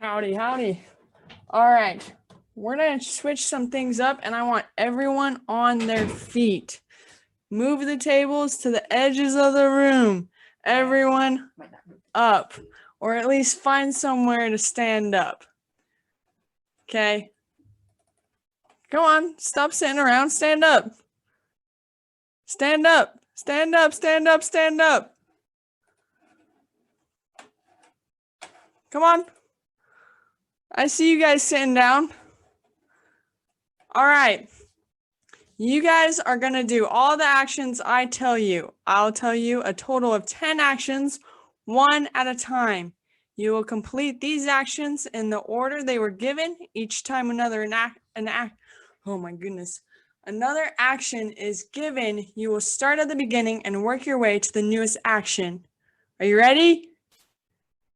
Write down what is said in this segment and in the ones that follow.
Howdy, howdy. All right, we're going to switch some things up, and I want everyone on their feet. Move the tables to the edges of the room. Everyone up, or at least find somewhere to stand up. Okay? Come on, stop sitting around. Stand up. Stand up. Stand up, stand up, stand up. Come on. I see you guys sitting down. All right. You guys are going to do all the actions I tell you. I'll tell you a total of 10 actions, one at a time. You will complete these actions in the order they were given. Each time another another action is given, you will start at the beginning and work your way to the newest action. Are you ready?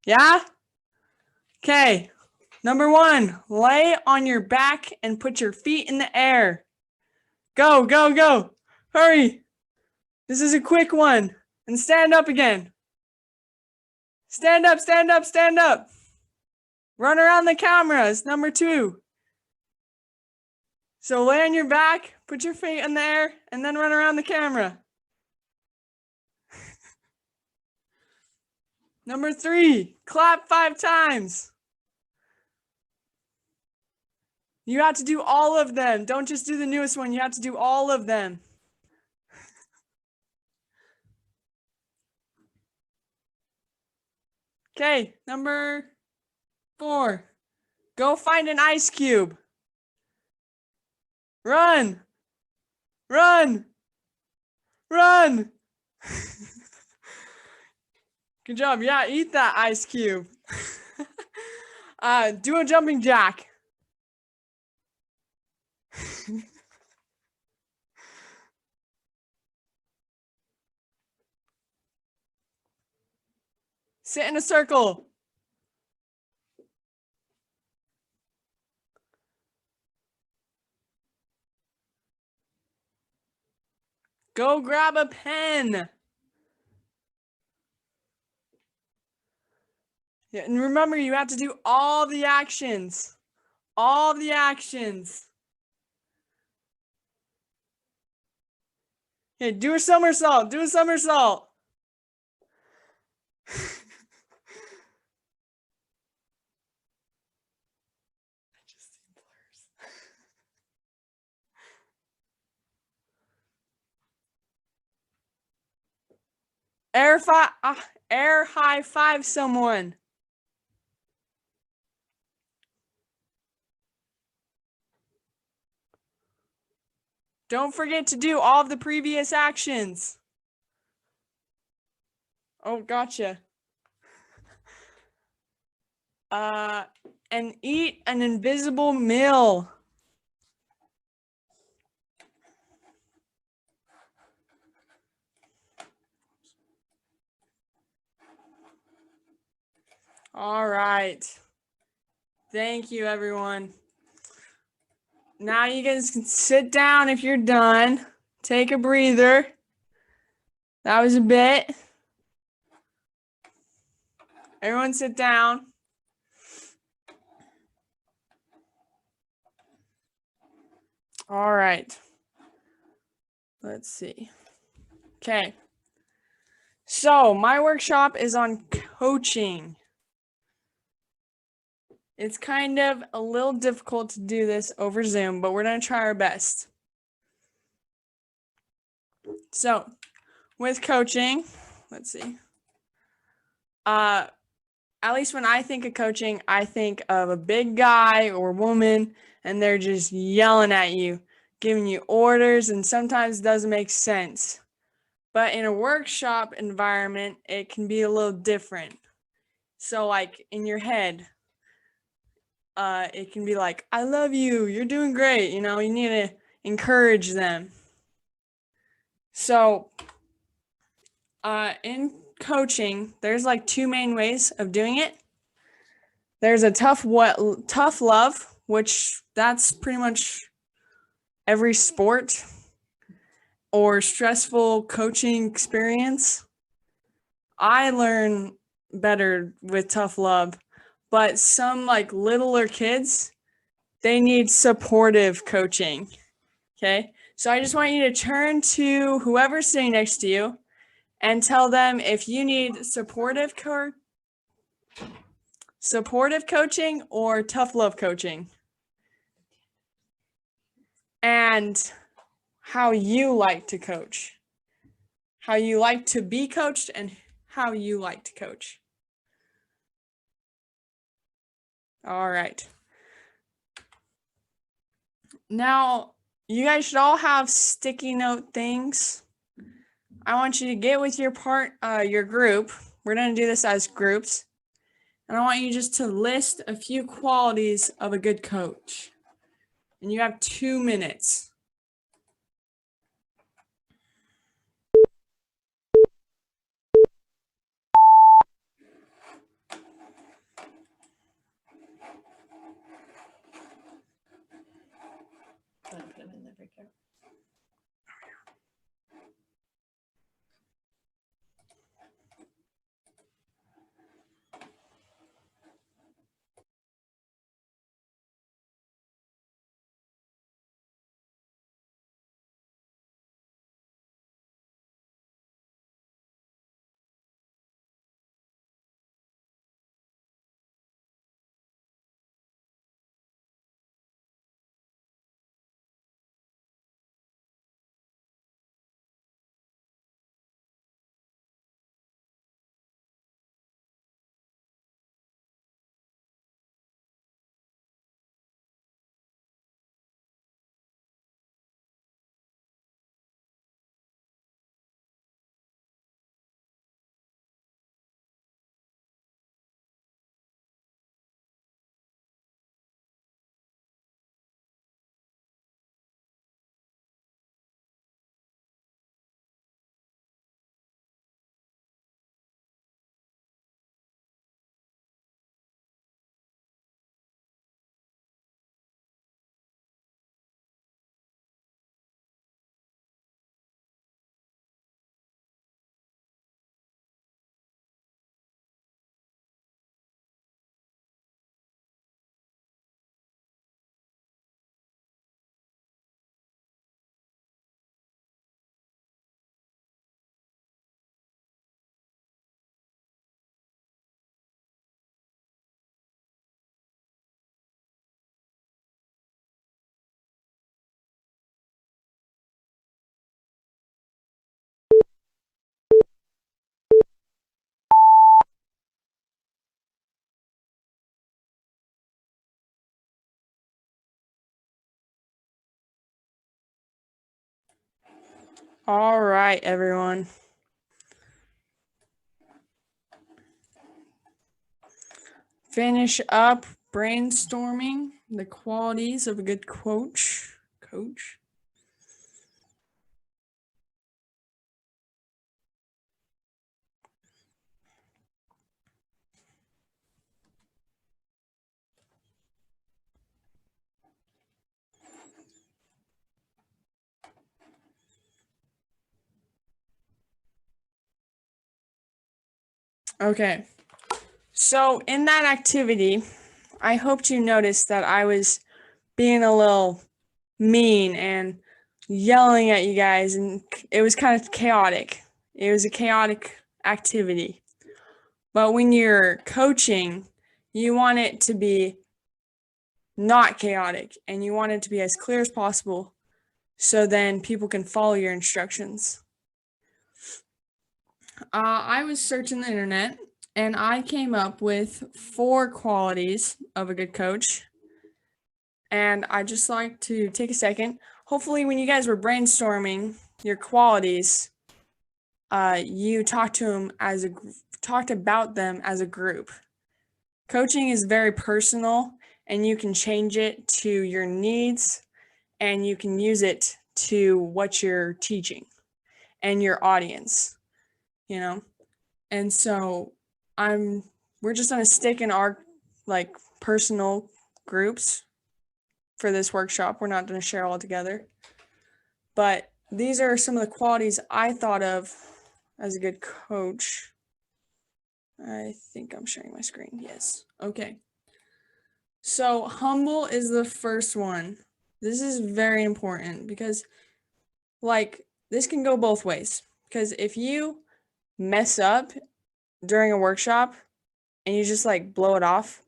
Yeah? Okay. Number 1, lay on your back and put your feet in the air. Go, go, go. Hurry. This is a quick one. And stand up again. Stand up, stand up, stand up. Run around the cameras. Number 2. So lay on your back, put your feet in the air, and then run around the camera. Number 3, clap 5 times. You have to do all of them. Don't just do the newest one. You have to do all of them. Okay, number 4. Go find an ice cube. Run! Run! Run! Good job. Yeah, eat that ice cube. Do a jumping jack. Sit in a circle. Go grab a pen. Yeah, and remember, you have to do all the actions. All the actions. Okay, do a somersault. Do a somersault. Air high five someone. Don't forget to do all of the previous actions. Oh, gotcha. And eat an invisible meal. All right. Thank you, everyone. Now you guys can sit down if you're done. Take a breather. That was a bit. Everyone sit down. All right. Let's see. Okay. So my workshop is on coaching. It's kind of a little difficult to do this over Zoom, but we're going to try our best. So with coaching, let's see. At least when I think of coaching, I think of a big guy or woman, and they're just yelling at you, giving you orders, and sometimes it doesn't make sense. But in a workshop environment, it can be a little different. So like in your head, it can be like, I love you, you're doing great. You know, you need to encourage them. So in coaching, there's like 2 main ways of doing it. There's a tough love, which that's pretty much every sport or stressful coaching experience. I learn better with tough love, but some like littler kids, they need supportive coaching. Okay. So I just want you to turn to whoever's sitting next to you and tell them if you need supportive coaching or tough love coaching, and how you like to coach, how you like to be coached, and how you like to coach. All right. Now, you guys should all have sticky note things. I want you to get with your group. We're going to do this as groups. And I want you just to list a few qualities of a good coach. And you have 2 minutes. Put them in the breakout. All right, everyone. Finish up brainstorming the qualities of a good coach. Okay. So in that activity, I hoped you noticed that I was being a little mean and yelling at you guys, and it was kind of chaotic. It was a chaotic activity. But when you're coaching, you want it to be not chaotic, and you want it to be as clear as possible so then people can follow your instructions. I was searching the internet and I came up with 4 qualities of a good coach. And I just like to take a second. Hopefully, when you guys were brainstorming your qualities, you talked about them as a group. Coaching is very personal, and you can change it to your needs, and you can use it to what you're teaching and your audience, you know? And so we're just gonna stick in our like personal groups for this workshop. We're not gonna share all together. But these are some of the qualities I thought of as a good coach. I think I'm sharing my screen. Yes. Okay. So humble is the first one. This is very important because like this can go both ways. Because if you mess up during a workshop and you just like blow it off,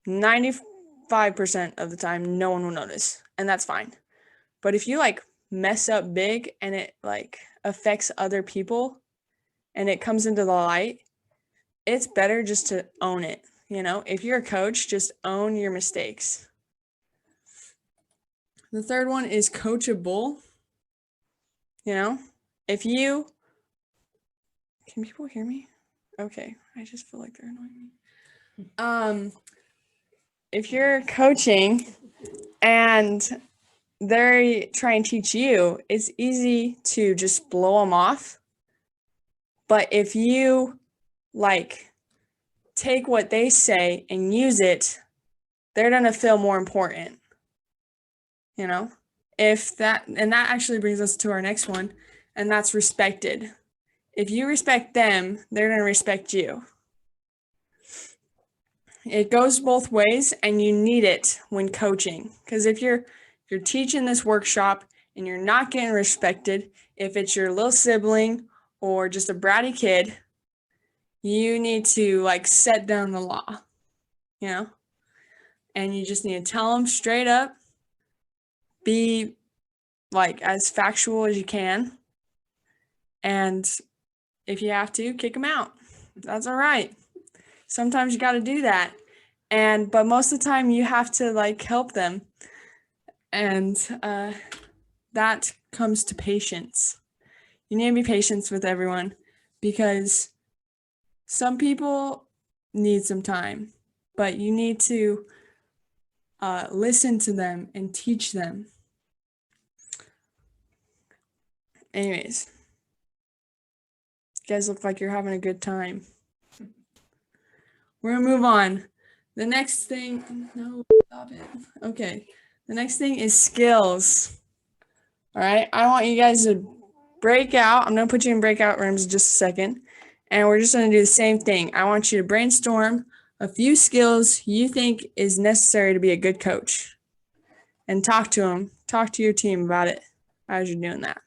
95% of the time no one will notice, and that's fine. But if you like mess up big and it like affects other people and it comes into the light, it's better just to own it. You know, if you're a coach, just own your mistakes. The third one is coachable. You know, if you can people hear me? Okay, I just feel like they're annoying me. If you're coaching and they're trying to teach you, it's easy to just blow them off. But if you like take what they say and use it, they're going to feel more important. You know, if that, and that actually brings us to our next one, and that's respected. If you respect them, they're going to respect you. It goes both ways, and you need it when coaching. Because if you're teaching this workshop and you're not getting respected, if it's your little sibling or just a bratty kid, you need to like set down the law, you know? And you just need to tell them straight up, be like as factual as you can. And if you have to, kick them out. That's all right. Sometimes you got to do that. But most of the time you have to like help them. And that comes to patience. You need to be patient with everyone because some people need some time, but you need to listen to them and teach them. Anyways, you guys look like you're having a good time. We're gonna move on. The next thing, no, stop it. Okay, the next thing is skills. All right, I want you guys to break out. I'm gonna put you in breakout rooms in just a second, and we're just gonna do the same thing. I want you to brainstorm a few skills you think is necessary to be a good coach, and talk to them. Talk to your team about it as you're doing that.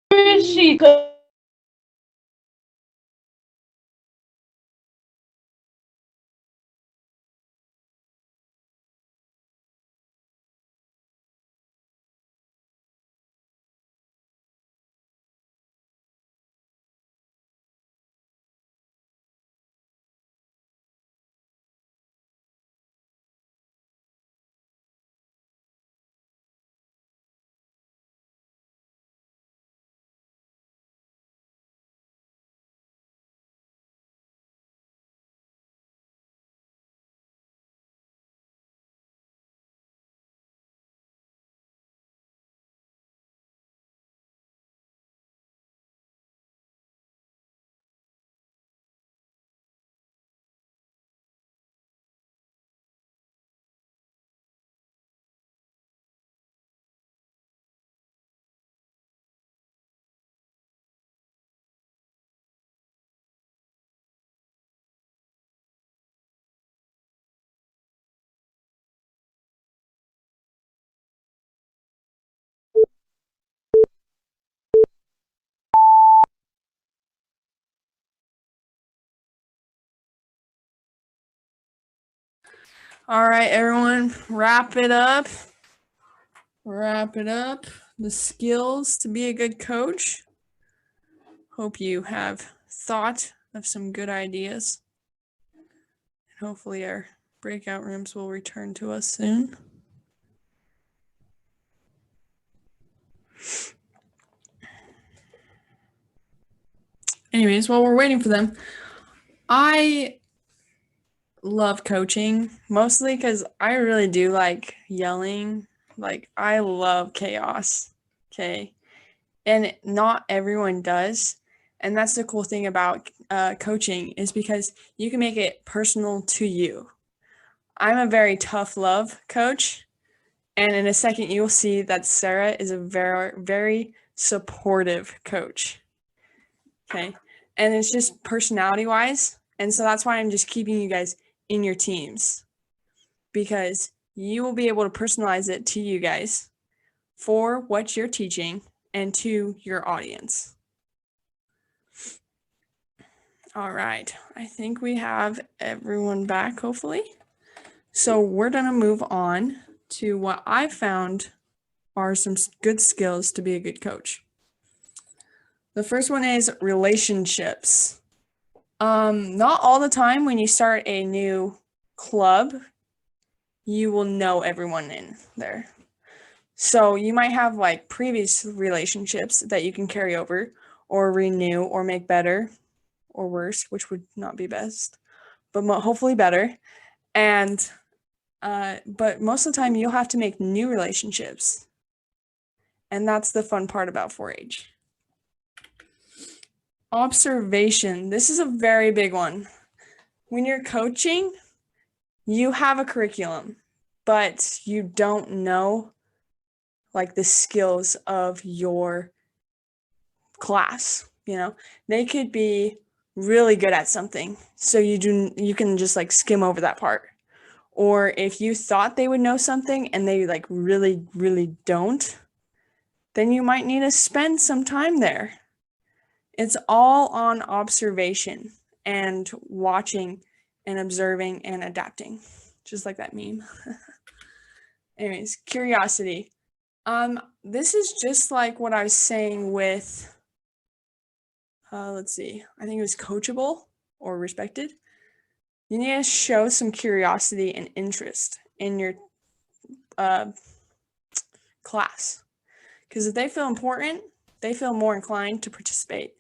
Where is she? All right, everyone, wrap it up. Wrap it up. The skills to be a good coach. Hope you have thought of some good ideas. And hopefully our breakout rooms will return to us soon. Anyways, while we're waiting for them, I love coaching, mostly because I really do like yelling. Like, I love chaos. Okay. And not everyone does. And that's the cool thing about coaching, is because you can make it personal to you. I'm a very tough love coach. And in a second, you'll see that Sarah is a very, very supportive coach. Okay. And it's just personality wise. And so that's why I'm just keeping you guys in your teams, because you will be able to personalize it to you guys for what you're teaching and to your audience. All right, I think we have everyone back, hopefully. So we're gonna move on to what I found are some good skills to be a good coach. The first one is relationships. Not all the time when you start a new club, you will know everyone in there. So you might have like previous relationships that you can carry over or renew or make better or worse, which would not be best, but hopefully better. And but most of the time you'll have to make new relationships. And that's the fun part about 4-H. Observation. This is a very big one. When you're coaching, you have a curriculum, but you don't know like the skills of your class. You know, they could be really good at something, so you can just like skim over that part. Or if you thought they would know something and they like really, really don't, then you might need to spend some time there. It's all on observation and watching and observing and adapting, just like that meme. Anyways, curiosity. This is just like what I was saying with, let's see, I think it was coachable or respected. You need to show some curiosity and interest in your class. Because if they feel important, they feel more inclined to participate.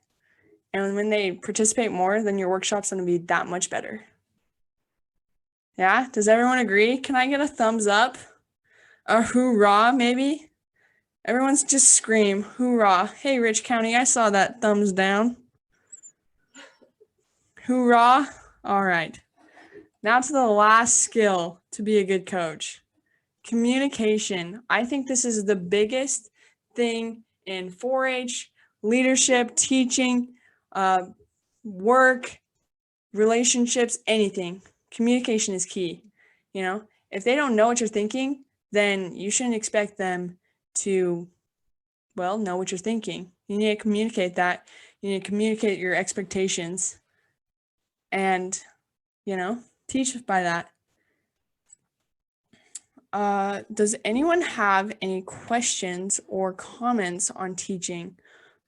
And when they participate more, then your workshop's going to be that much better. Yeah? Does everyone agree? Can I get a thumbs up? A hoorah, maybe? Everyone's just scream, hoorah. Hey, Rich County, I saw that thumbs down. Hoorah. All right. Now to the last skill to be a good coach. Communication. I think this is the biggest thing in 4-H, leadership, teaching, work, relationships, anything. Communication is key. You know, if they don't know what you're thinking, then you shouldn't expect them to, well, know what you're thinking. You need to communicate that. You need to communicate your expectations and, you know, teach by that. Does anyone have any questions or comments on teaching?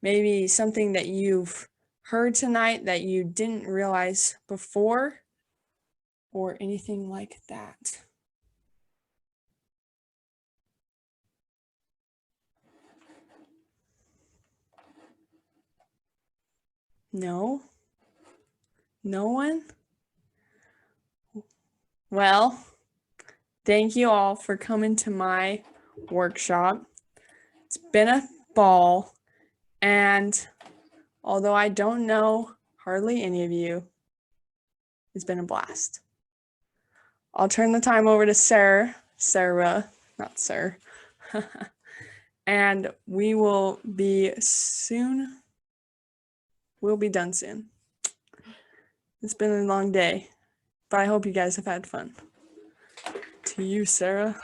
Maybe something that you've heard tonight that you didn't realize before, or anything like that? No? No one? Well, thank you all for coming to my workshop. It's been a ball, and although I don't know hardly any of you, it's been a blast. I'll turn the time over to Sarah, not Sir, and we will be soon. We'll be done soon. It's been a long day, but I hope you guys have had fun. To you, Sarah.